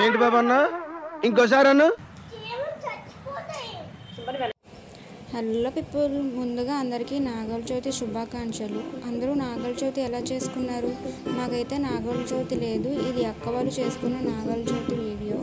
ఏంటి బాబా అన్న ఇంకోసారి అన్న. హలో పీపుల్, ముందుగా అందరికీ నాగుల చవితి శుభాకాంక్షలు. అందరూ నాగుల చవితి ఎలా చేసుకున్నారు? మాకైతే నాగుల చవితి లేదు. ఇది అక్క వాళ్ళు చేసుకున్న నాగుల చవితి వీడియో.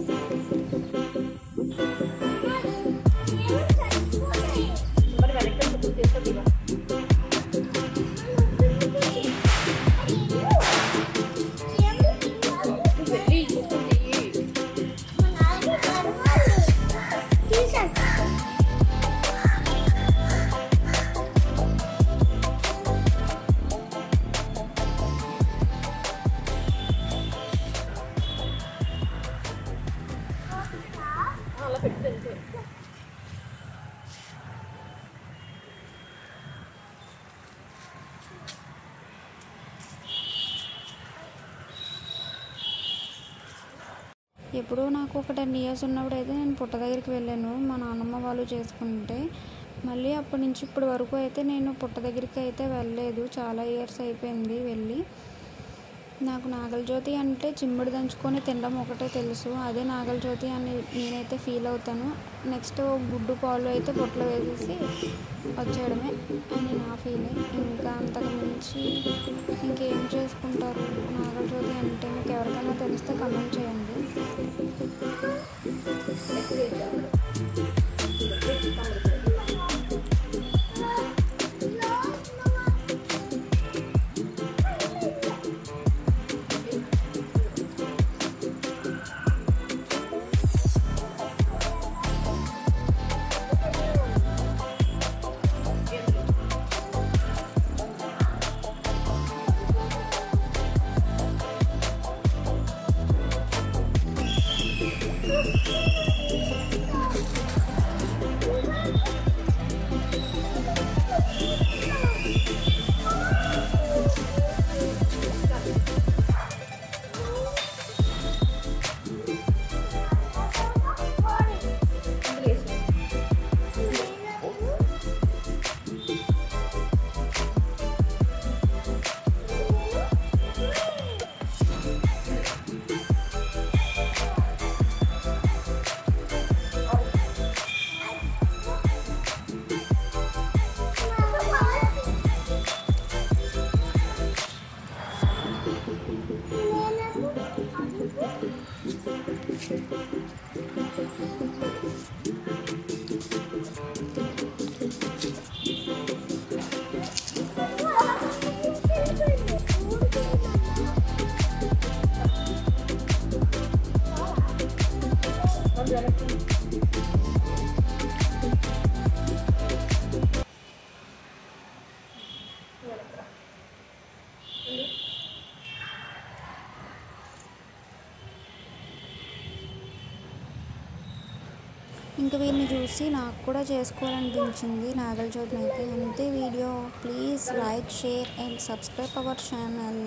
ఎప్పుడో నాకు ఒక 10 years ఉన్నప్పుడు అయితే నేను పుట్ట దగ్గరికి వెళ్ళాను, మా నాన్నమ్మ వాళ్ళు చేసుకుంటే. మళ్ళీ అప్పటి నుంచి ఇప్పటి వరకు అయితే నేను పుట్ట దగ్గరికి అయితే వెళ్ళలేదు. చాలా ఇయర్స్ అయిపోయింది వెళ్ళి. నాకు నాగుల చవితి అంటే చిమ్మిడి దంచుకొని తినడం ఒకటే తెలుసు. అదే నాగుల చవితి అని నేనైతే ఫీల్ అవుతాను. నెక్స్ట్ గుడ్డు పాలు అయితే పొట్టలో వేసేసి వచ్చేయడమే అని నా ఫీలింగ్. ఇంకా అంతకు మించి ఇంకేం చేసుకుంటారు నాగుల చవితి అంటే? మీకు ఎవరికైనా తెలిస్తే కమెంట్ చేయండి. ఇంకా వీళ్ళని చూసి నాకు కూడా చేసుకోవాలనిపించింది నాగుల చవితిని అయితే. అంతే video. Please like, share and subscribe our channel.